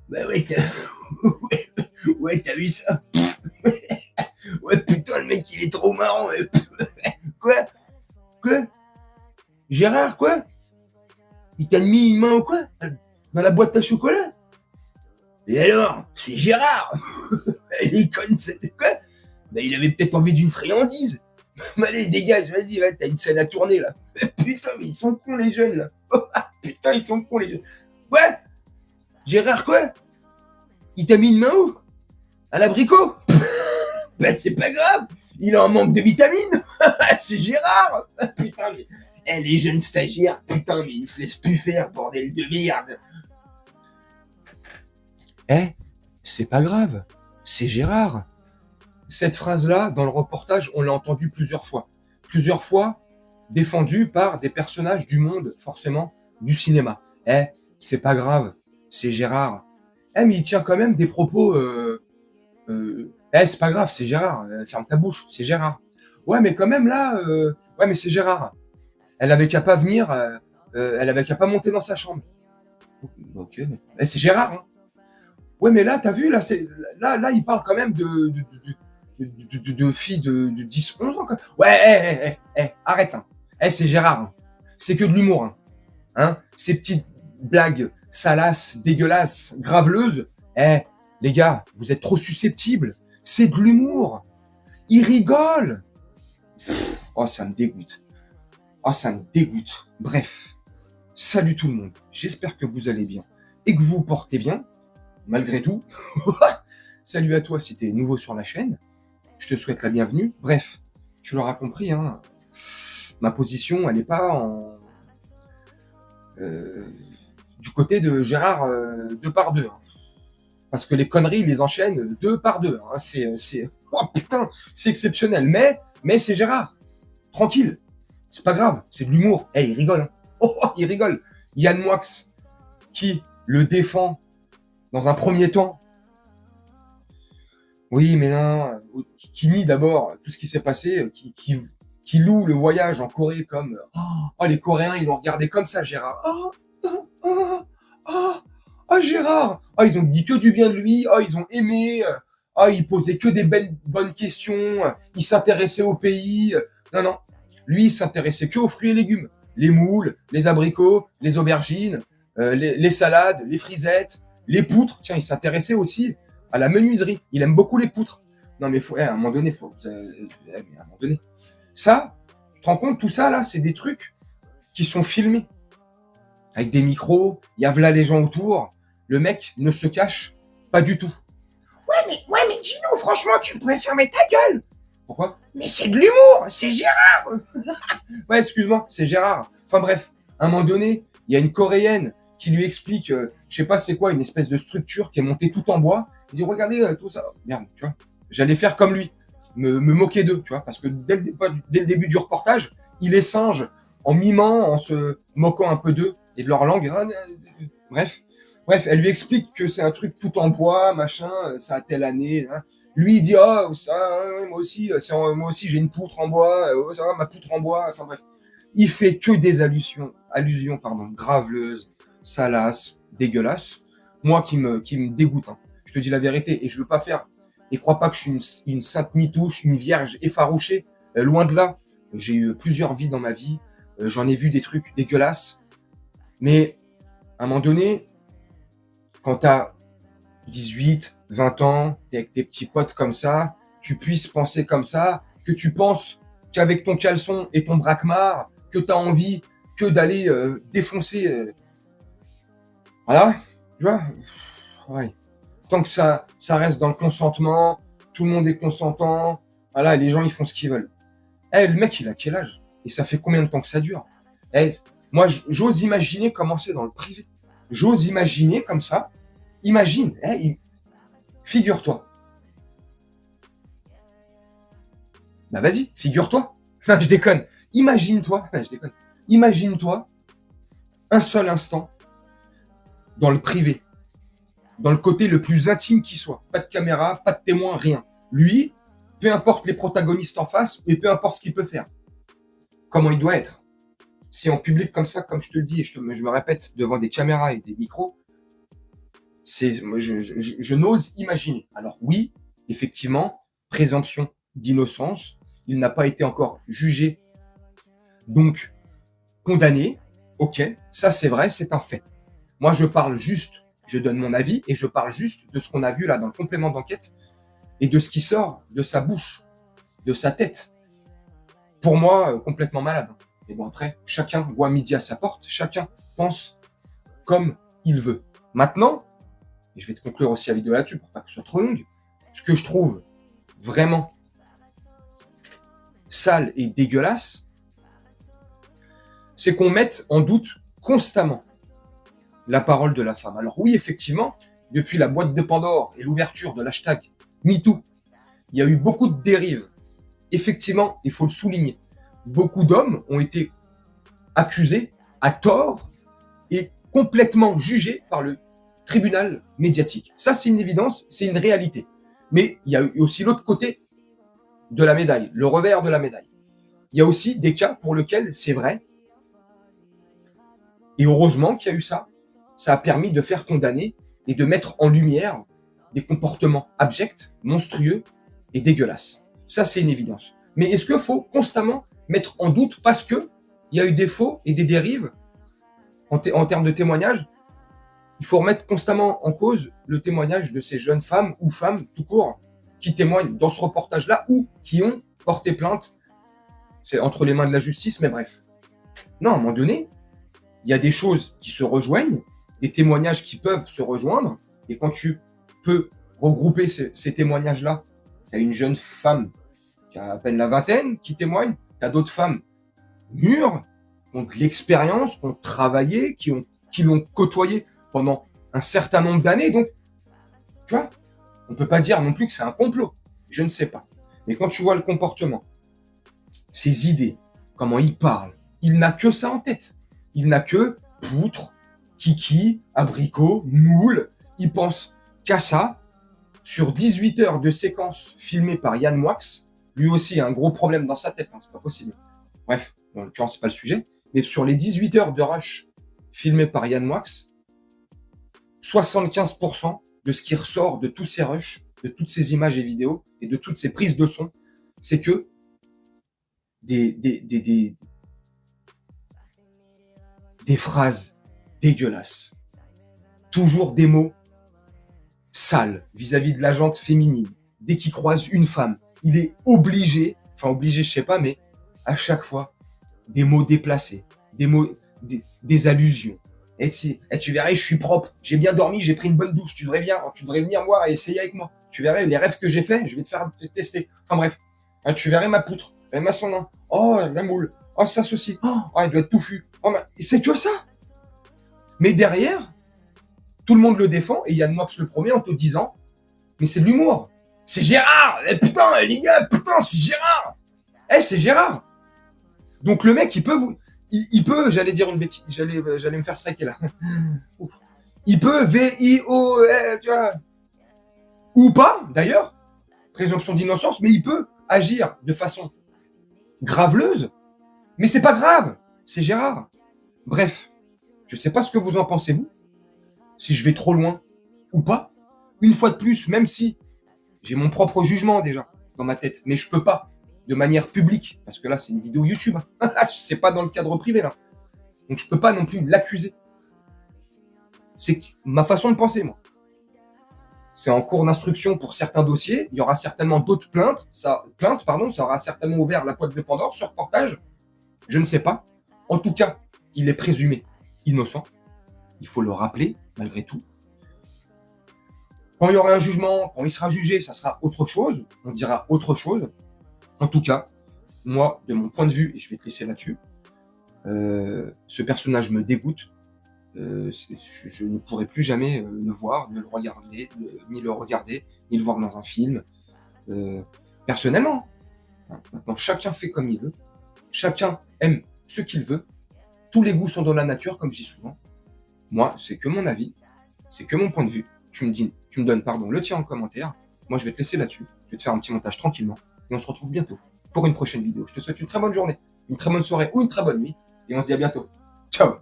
Bah ouais, ouais, ouais, t'as vu ça? Ouais, putain, le mec, il est trop marrant. Quoi? Quoi? Gérard, quoi? Il t'a mis une main ou quoi? Dans la boîte à chocolat? Et alors? C'est Gérard. Il conne, c'est quoi? Bah, il avait peut-être envie d'une friandise. Mais allez, dégage, vas-y, va, t'as une scène à tourner, là. Putain, mais ils sont cons, les jeunes, là. Putain, ils sont cons, les jeunes. Quoi? Gérard, quoi? Il t'a mis une main où? À l'abricot? Ben, c'est pas grave. Il a un manque de vitamines. C'est Gérard. Putain, mais. Eh, les jeunes stagiaires, putain, mais ils se laissent plus faire, bordel de merde. Eh, c'est pas grave. C'est Gérard. Cette phrase-là, dans le reportage, on l'a entendue plusieurs fois. Plusieurs fois défendue par des personnages du monde, forcément, du cinéma. Eh, c'est pas grave. C'est Gérard. Eh, mais il tient quand même des propos c'est pas grave, c'est Gérard. Ferme ta bouche, c'est Gérard. Ouais, mais quand même là, ouais, mais c'est Gérard. Elle avait qu'à pas venir, elle avait qu'à pas monter dans sa chambre. Ok, mais c'est Gérard. Hein. Ouais, mais là, t'as vu, là, là, il parle quand même de filles de 10, 11 ans. Quoi. Ouais, arrête. Hein. C'est Gérard. Hein. C'est que de l'humour. Hein. Ces petites blagues salaces, dégueulasses, graveleuses. Les gars, vous êtes trop susceptibles. C'est de l'humour. Il rigole. Oh, ça me dégoûte. Oh, ça me dégoûte. Bref. Salut tout le monde. J'espère que vous allez bien et que vous portez bien, malgré tout. Salut à toi si t'es nouveau sur la chaîne. Je te souhaite la bienvenue. Bref, tu l'auras compris, hein. Ma position, elle n'est pas du côté de Gérard deux par deux. Hein. Parce que les conneries, ils les enchaînent deux par deux. Hein. Oh putain, c'est exceptionnel. Mais c'est Gérard. Tranquille. C'est pas grave. C'est de l'humour. Il rigole. Hein. Oh, il rigole. Yann Moix, qui le défend dans un premier temps. Oui, mais non. Qui nie d'abord tout ce qui s'est passé. Qui loue le voyage en Corée comme oh, les Coréens, ils l'ont regardé comme ça, Gérard. Oh, Gérard. Oh, ils ont dit que du bien de lui. Oh, ils ont aimé. Oh, il posait que des bonnes questions. Il s'intéressait au pays. Non. Lui, il s'intéressait que aux fruits et légumes. Les moules, les abricots, les aubergines, les salades, les frisettes, les poutres. Tiens, il s'intéressait aussi à la menuiserie. Il aime beaucoup les poutres. Non, mais à un moment donné, à un moment donné. Ça, tu te rends compte, tout ça, là, c'est des trucs qui sont filmés. Avec des micros, il y a là les gens autour. Le mec ne se cache pas du tout. Ouais, mais Gino, franchement, tu pourrais fermer ta gueule. Pourquoi? Mais c'est de l'humour, c'est Gérard. Ouais, excuse-moi, c'est Gérard. Enfin bref, à un moment donné, il y a une Coréenne qui lui explique, je sais pas c'est quoi, une espèce de structure qui est montée tout en bois. Il dit, regardez tout ça. Merde, tu vois. J'allais faire comme lui, me moquer d'eux, tu vois, parce que dès le début du reportage, il est singe en mimant, en se moquant un peu d'eux et de leur langue. Bref, elle lui explique que c'est un truc tout en bois, machin, ça a telle année. Hein. Lui, il dit, oh, ça, moi aussi, j'ai une poutre en bois, ça va, ma poutre en bois. Enfin bref, il fait que des allusions, graveleuses, salaces, dégueulasses. Moi, qui me dégoûte. Hein. Je te dis la vérité, et je veux pas faire. Et crois pas que je suis une sainte nitouche, une vierge effarouchée. Loin de là. J'ai eu plusieurs vies dans ma vie. J'en ai vu des trucs dégueulasses. Mais à un moment donné, quand t'as 18, 20 ans, t'es avec tes petits potes comme ça, tu puisses penser comme ça, que tu penses qu'avec ton caleçon et ton braquemar, que t'as envie que d'aller défoncer. Voilà, tu vois. Ouais. Tant que ça reste dans le consentement, tout le monde est consentant, voilà, les gens ils font ce qu'ils veulent. Le mec il a quel âge? Et ça fait combien de temps que ça dure? Moi j'ose imaginer commencer dans le privé. J'ose imaginer comme ça. Imagine, figure-toi. Bah vas-y, figure-toi. Non, je déconne. Imagine-toi, je déconne. Imagine-toi un seul instant dans le privé, dans le côté le plus intime qui soit. Pas de caméra, pas de témoin, rien. Lui, peu importe les protagonistes en face, et peu importe ce qu'il peut faire. Comment il doit être. Si en public comme ça, comme je te le dis, et je me répète, devant des caméras et des micros, Je n'ose imaginer. Alors oui, effectivement, présomption d'innocence. Il n'a pas été encore jugé, donc condamné. Ok, ça c'est vrai, c'est un fait. Moi, je parle juste, je donne mon avis et je parle juste de ce qu'on a vu là dans le complément d'enquête et de ce qui sort de sa bouche, de sa tête. Pour moi, complètement malade. Et bon, après, chacun voit midi à sa porte, chacun pense comme il veut. Maintenant, et je vais te conclure aussi la vidéo là-dessus pour pas que ce soit trop longue, ce que je trouve vraiment sale et dégueulasse, c'est qu'on mette en doute constamment la parole de la femme. Alors oui, effectivement, depuis la boîte de Pandore et l'ouverture de l'hashtag MeToo, il y a eu beaucoup de dérives. Effectivement, il faut le souligner. Beaucoup d'hommes ont été accusés à tort et complètement jugés par le tribunal médiatique. Ça, c'est une évidence, c'est une réalité. Mais il y a aussi l'autre côté de la médaille, le revers de la médaille. Il y a aussi des cas pour lesquels c'est vrai. Et heureusement qu'il y a eu ça. Ça a permis de faire condamner et de mettre en lumière des comportements abjects, monstrueux et dégueulasses. Ça, c'est une évidence. Mais est-ce qu'il faut constamment mettre en doute parce que il y a eu des faux et des dérives en termes de témoignages? Il faut remettre constamment en cause le témoignage de ces jeunes femmes ou femmes tout court qui témoignent dans ce reportage-là ou qui ont porté plainte. C'est entre les mains de la justice, mais bref. Non, à un moment donné, il y a des choses qui se rejoignent, des témoignages qui peuvent se rejoindre, et quand tu peux regrouper ces témoignages-là, tu as une jeune femme qui a à peine la vingtaine qui témoigne, tu as d'autres femmes mûres, qui ont de l'expérience, qui ont travaillé, qui l'ont côtoyé pendant un certain nombre d'années. Donc, tu vois, on ne peut pas dire non plus que c'est un complot. Je ne sais pas. Mais quand tu vois le comportement, ses idées, comment il parle, il n'a que ça en tête. Il n'a que poutre, kiki, abricot, moule. Il pense qu'à ça. Sur 18 heures de séquences filmées par Yann Moix, lui aussi a un gros problème dans sa tête, hein, c'est pas possible. Bref, en l'occurrence, c'est pas le sujet. Mais sur les 18 heures de rush filmées par Yann Moix, 75% de ce qui ressort de tous ces rushs, de toutes ces images et vidéos, et de toutes ces prises de son, c'est que des phrases dégueulasses. Toujours des mots sales vis-à-vis de la jante féminine. Dès qu'il croise une femme, il est obligé, je sais pas, mais à chaque fois, des mots déplacés, des mots, des allusions. Et tu verrais, je suis propre, j'ai bien dormi, j'ai pris une bonne douche, tu devrais venir voir et essayer avec moi. Tu verrais les rêves que j'ai faits, je vais te faire tester. Enfin bref, tu verrais ma poutre, ma son, oh la moule, oh ça ceci, oh elle doit être touffue. Oh, c'est que ça. Mais derrière, tout le monde le défend et Yann Moix le premier en te disant, mais c'est de l'humour. C'est Gérard. Putain les gars, putain c'est Gérard. C'est Gérard. Donc le mec il peut, j'allais dire une bêtise, j'allais me faire striker là. Il peut V-I-O, tu vois, ou pas d'ailleurs, présomption d'innocence, mais il peut agir de façon graveleuse, mais c'est pas grave, c'est Gérard. Bref, je sais pas ce que vous en pensez vous, si je vais trop loin ou pas. Une fois de plus, même si j'ai mon propre jugement déjà dans ma tête, mais je peux pas de manière publique, parce que là c'est une vidéo YouTube, c'est pas dans le cadre privé là, donc je peux pas non plus l'accuser. C'est ma façon de penser moi. C'est en cours d'instruction pour certains dossiers, il y aura certainement d'autres plaintes, ça aura certainement ouvert la boîte de Pandore, ce reportage, je ne sais pas. En tout cas, il est présumé innocent, il faut le rappeler malgré tout. Quand il y aura un jugement, quand il sera jugé, ça sera autre chose, on dira autre chose. En tout cas, moi, de mon point de vue, et je vais te laisser là-dessus, ce personnage me dégoûte. Je ne pourrai plus jamais le voir, ni le regarder, ni le voir dans un film. Personnellement, maintenant, chacun fait comme il veut. Chacun aime ce qu'il veut. Tous les goûts sont dans la nature, comme je dis souvent. Moi, c'est que mon avis, c'est que mon point de vue. Tu me donnes le tien en commentaire. Moi, je vais te laisser là-dessus. Je vais te faire un petit montage tranquillement. Et on se retrouve bientôt pour une prochaine vidéo. Je te souhaite une très bonne journée, une très bonne soirée ou une très bonne nuit. Et on se dit à bientôt. Ciao!